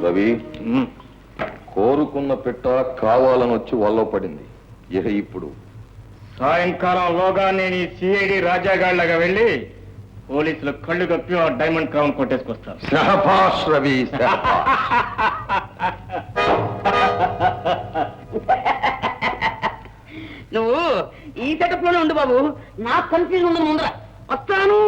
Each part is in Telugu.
రవి కోరుకున్న పెట్ట కావాలని వచ్చి వల్ల పడింది. ఇక ఇప్పుడు సాయంకాలంలోగా నేను ఈ సిఐడి రాజాగాళ్ళగా వెళ్ళి పోలీసులు కళ్ళు కప్పి ఆ డైమండ్ క్రౌన్ కొట్టేసుకొస్తాను. శహబాష్ రవి, శహబాష్. నువ్వు ఈ సెటప్ లోనే ఉండు బాబు, నాకు కన్ఫ్యూజన్ ఉంది. ముందర వస్తాను.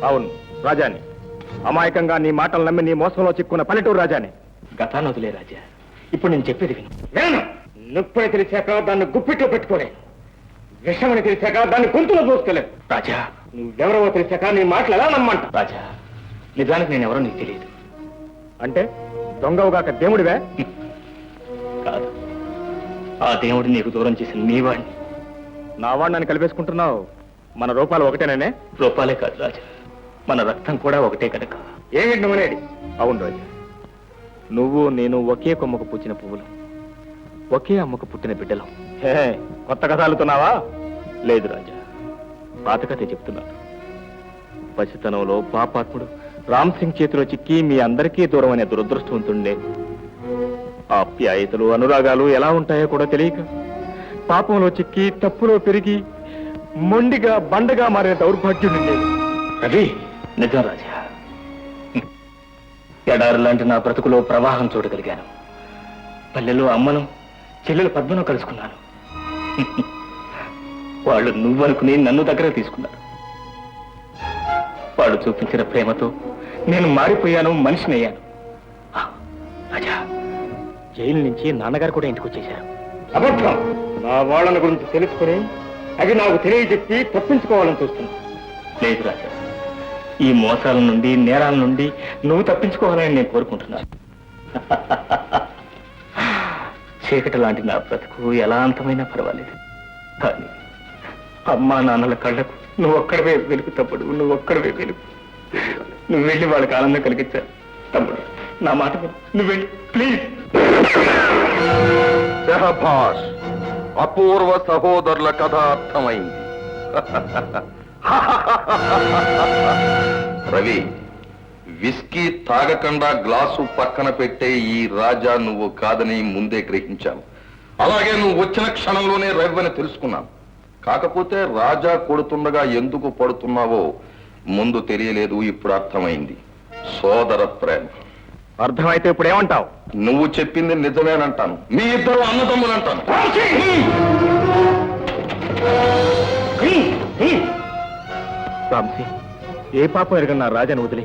అవును, రాజాని. అమాయకంగా నీ మాటలు నమ్మి నీ మోసంలో చిక్కున్న పల్లెటూరు రాజాని. గతాన్ని వదిలే రాజా, ఇప్పుడు నేను చెప్పేది విను. నేను నొప్పని తెలిసాక దాన్ని గుప్పిట్లో పెట్టుకోలేను, విషమని తెలిసాక దాన్ని గొంతులో దూసుకోలేను. రాజా, నువ్వెవరో తెలిసాక నీ మాటలు ఎలా నమ్మంట? రాజా, నిజానికి నేను ఎవరో నీకు తెలియదు. అంటే దొంగవుగాక దేవుడివే? కాదు, ఆ దేవుడు నీకు దూరం చేసిన నీ వాడిని. నా వాడిని కలిపేసుకుంటున్నావు. మన రూపాలు ఒకటేనే? రూపాలే కాదు రాజా, మన రక్తం కూడా ఒకటే కనుక. ఏమిటి నువ్వనేది? అవును రాజా, నువ్వు నేను ఒకే కొమ్మకు పుచ్చిన పువ్వులు, ఒకే అమ్మకు పుట్టిన బిడ్డలు. కొత్త కథ అల్లుతున్నావా? లేదు రాజా, పాత కథే చెప్తున్నాను. పసితనంలో పాపాత్ముడు రామ్ సింగ్ చేతిలో చిక్కి మీ అందరికీ దూరం అనే దురదృష్టవంతుండే. ఆప్యాయతలు అనురాగాలు ఎలా ఉంటాయో కూడా తెలియక పాపంలో చిక్కి తప్పులో పెరిగి మొండిగా బండగా మారిన దౌర్భాగ్యం ఉండేది. అది నిజం రాజా. ఎడారి లాంటి నా బ్రతుకులో ప్రవాహం చూడగలిగాను. పల్లెలో అమ్మను, చెల్లెలు పద్మను కలుసుకున్నాను. వాళ్ళు నువ్వనుకుని నన్ను దగ్గర తీసుకున్నారు. వాళ్ళు చూపించిన ప్రేమతో నేను మారిపోయాను, మనిషిని అయ్యాను. రాజా, జైలు నుంచి నాన్నగారు కూడా ఇంటికి వచ్చేశారు. అబద్ధం. నా వాళ్ళని గురించి తెలుసుకుని అవి నాకు తెలియజెప్పి తప్పించుకోవాలని చూస్తున్నా. లేదు రాజా, ఈ మోసాల నుండి, నేరాల నుండి నువ్వు తప్పించుకోవాలని నేను కోరుకుంటున్నాను. చీకటి లాంటి నా బ్రతుకు ఎలా అంతమైనా పర్వాలేదు, కానీ అమ్మా నాన్నల కళ్ళకు నువ్వు ఒక్కడవే వెలుగు తప్పుడు, నువ్వు ఒక్కడవే వెలుగు. నువ్వు వెళ్ళి వాళ్ళకి ఆనందం కలిగించాలి. తమ్ముడు, నా మాట విను, నువ్వు వెళ్ళి ప్లీజ్. శహబాష్, అపూర్వ సహోదరుల కథ అర్థమైంది. రవి, విస్కీ తాగకుండా గ్లాసు పక్కన పెట్టే ఈ రాజా నువ్వు కాదని ముందే గ్రహించాను. అలాగే నువ్వు వచ్చిన క్షణంలోనే రవి అని తెలుసుకున్నాను. కాకపోతే రాజా కొడుతుండగా ఎందుకు పడుతున్నావో ముందు తెలియలేదు, ఇప్పుడు అర్థమైంది. సోదర ప్రేమ. అర్థమైతే ఇప్పుడు ఏమంటావు? నువ్వు చెప్పింది నిజమేనంటాను. మీ ఇద్దరు అన్నదమ్ములంటాను. రామ్సీ, ఏ పాపం ఎరగన్నా రాజాను వదిలే.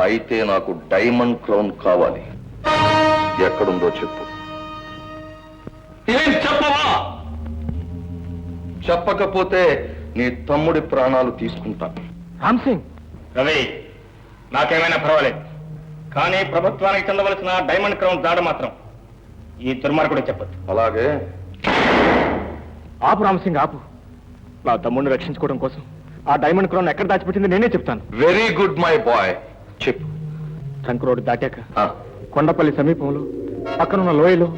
అయితే నాకు డైమండ్ క్రౌన్ కావాలి. ఎక్కడుందో చెప్పు. ఏం చెప్పవా? చెప్పకపోతే నీ తమ్ముడి ప్రాణాలు తీసుకుంటాను. రామ్ సింగ్. రవి, నాకేమైనా పర్వాలేదు, కానీ ప్రభుత్వానికి చెందవలసిన డైమండ్ క్రౌన్ దాడ మాత్రం ఈ దుర్మార్గుడు చెప్పదు. అలాగే. ఆపు రామ్ సింగ్, ఆపు. నా తమ్ముడిని రక్షించుకోవడం కోసం ఆ డైమండ్ క్రౌన్ ఎక్కడ దాచిపెట్టింది నేనే చెప్తాను. వెరీ గుడ్ మై బాయ్, చెప్పు. ట్రంక్ రోడ్ దాటాక కొండపల్లి సమీపంలో పక్కనున్న లోయలో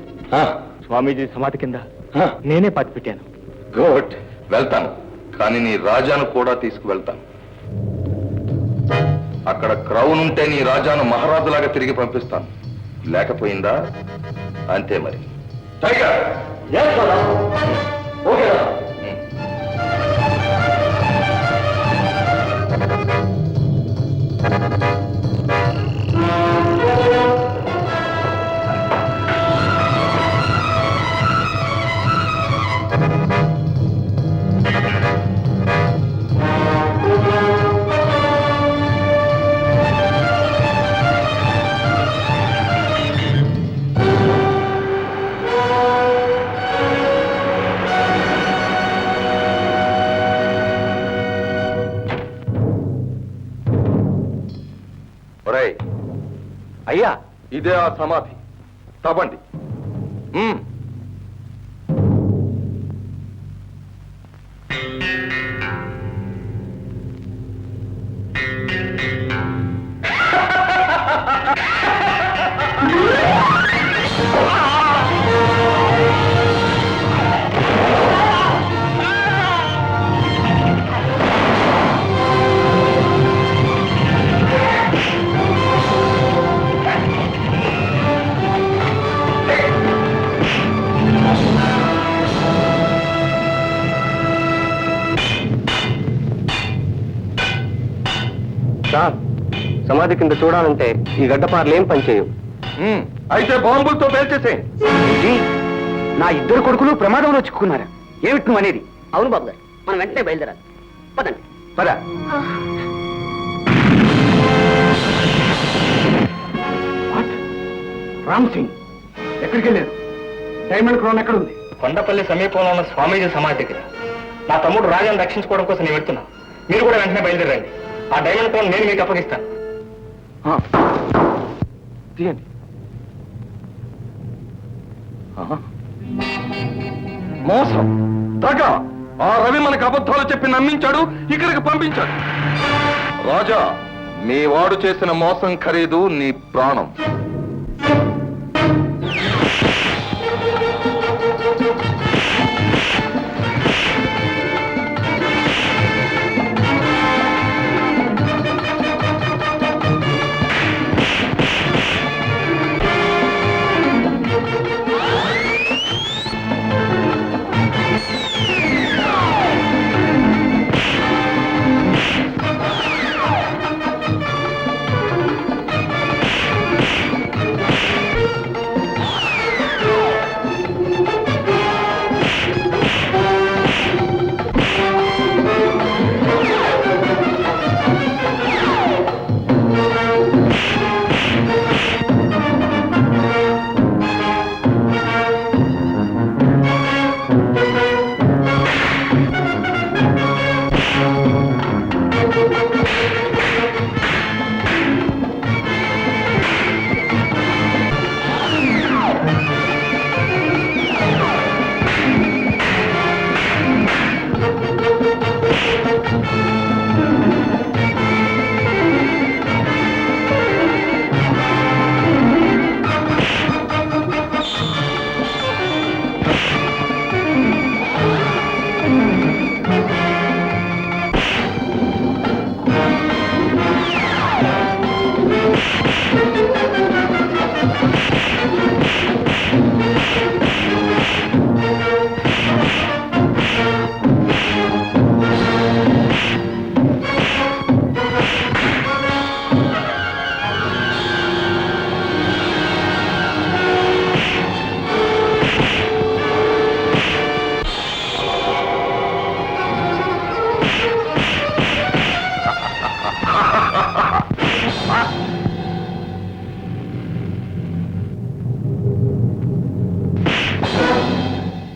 స్వామీజీ సమాధి కింద నేనే పాతి పెట్టాను. గుడ్, వెళ్తాను. కానీ నీ రాజాను కూడా తీసుకువెళ్తాను. అక్కడ క్రౌన్ ఉంటే నీ రాజాను మహారాజులాగా తిరిగి పంపిస్తాను. లేకపోయిందా అంతే మరి. టైగర్. ఓకే. అయ్యా, ఇదే ఆ సమాధి. తవ్వండి. సార్, సమాధి కింద చూడాలంటే ఈ గడ్డపార్లు ఏం పనిచేయవు. అయితే బాంబులతో పేల్చేసేయండి. నా ఇద్దరు కొడుకులు ప్రమాదంలో చిక్కుకున్నారా? ఏమిటి నువ్వు అనేది? అవును బాబు గారు, మనం వెంటనే బయలుదేరాలి. పదండి. పద. రామ్ సింగ్ ఎక్కడికి వెళ్ళారు? డైమండ్ క్రౌన్ ఎక్కడ ఉంది? కొండపల్లి సమీపంలో ఉన్న స్వామీజీ సమాధి దగ్గర. నా తమ్ముడు రాజాను రక్షించుకోవడం కోసం నేను వెళ్తున్నా. మీరు కూడా వెంటనే బయలుదేరండి. ఆ డైమండ్ క్రౌన్ నేను మీకు అప్పగిస్తాను. తీయండి. మోసం, దగ. ఆ రవి మనకు అబద్ధాలు చెప్పి నమ్మించాడు, ఇక్కడికి పంపించాడు. రాజా, మీ వాడు చేసిన మోసం ఖరీదు నీ ప్రాణం.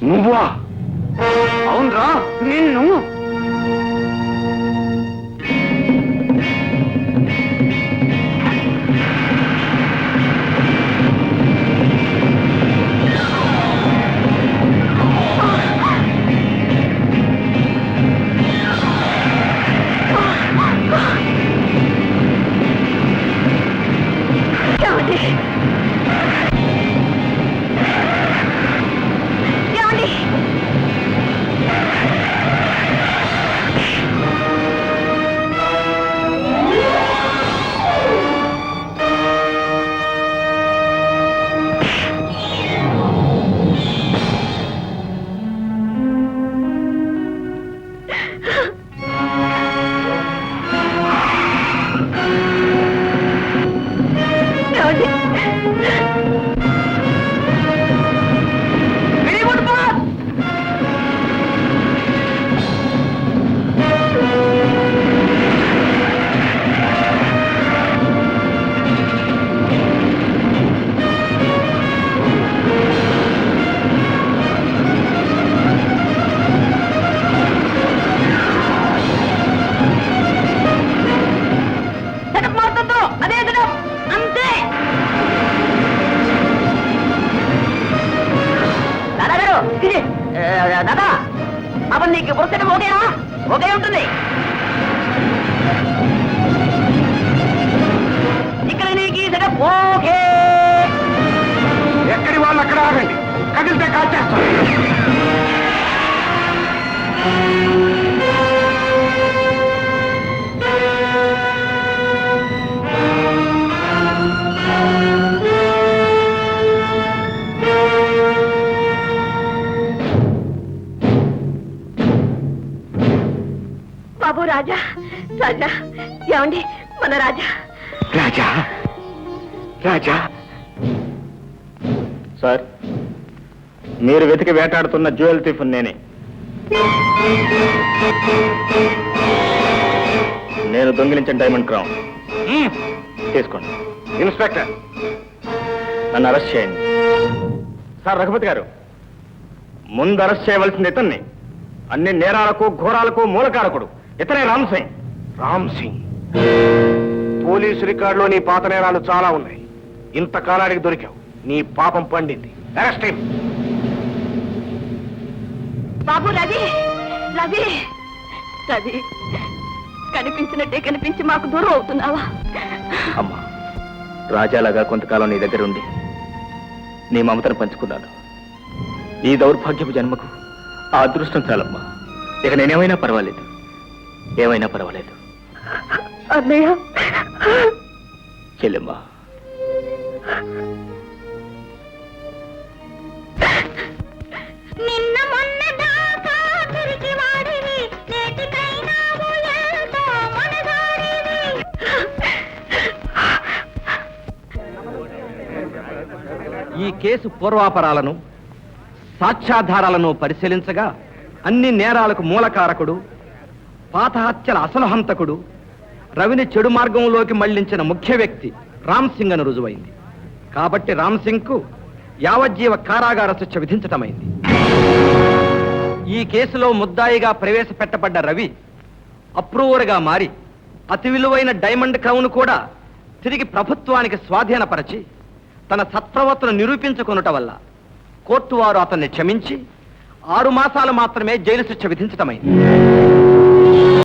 నువ్వా? అవునరా, నిన్ను. దాదా అప్పుడు నీకు పుస్తకం ఓకేనా? ఓకే ఉంటుంది. ఇక్కడ నీకు ఈ సెటప్ ఓకే. ఎక్కడి వాళ్ళు అక్కడ ఆగండి, కదిలితే కాల్చేస్తాం. బాబు రాజా, రాజా ఏమండి మన రాజా. రాజా, రాజా. సార్, మీరు వెతికి వేటాడుతున్న జ్యువెల్ థీఫ్ నేనే. నేను దొంగిలించిన డైమండ్ క్రౌన్ తీసుకోండి. ఇన్స్పెక్టర్, నన్ను అరెస్ట్ చేయండి. సార్ రఘుపతి గారు, ముందు అరెస్ట్ చేయవలసింది ఇతన్ని. అన్ని నేరాలకు ఘోరాలకు మూలకారకుడు ఇతనే రామ్ సింగ్. రామ్ సింగ్, పోలీసు రికార్డులో నీ పాత నేరాలు చాలా ఉన్నాయి. ఇంతకాలానికి దొరికావు, నీ పాపం పండింది. Arrest him. బాబు రవి, రవి, రవి కనిపించినట్టే కనిపించి మాకు దూరం అవుతున్నావా? అమ్మా, రాజాలాగా కొంతకాలం నీ దగ్గర ఉండి నీ మమతను పంచుకున్నాను. ఈ దౌర్భాగ్యపు జన్మకు ఆ అదృష్టం చాలమ్మా. ఇక నేనేమైనా పర్వాలేదు, ఏమైనా పర్వాలేదు. అన్నయ్య, చెల్లెమ్మా, నిన్న మొన్న దాకా తిరిగి వాడివి, నేటికైనా ఎంతో మనగాడివి. ఈ కేసు పూర్వాపరాలను సాక్ష్యాధారాలను పరిశీలించగా అన్ని నేరాలకు మూలకారకుడు, పాత హత్యల అసలు హంతకుడు, రవిని చెడు మార్గంలోకి మళ్లించిన ముఖ్య వ్యక్తి రామ్ సింగ్ అని రుజువైంది. కాబట్టి రామ్ సింగ్ కు యావజ్జీవ కారాగార శిక్ష విధించటమైంది. ఈ కేసులో ముద్దాయిగా ప్రవేశపెట్టబడ్డ రవి అప్రూవర్గా మారి అతి విలువైన డైమండ్ క్రౌన్ కూడా తిరిగి ప్రభుత్వానికి స్వాధీనపరచి తన సత్ప్రవర్తన నిరూపించుకొనుట వల్ల కోర్టు వారు అతన్ని క్షమించి 6 మాసాలు మాత్రమే జైలు శిక్ష విధించటమైంది.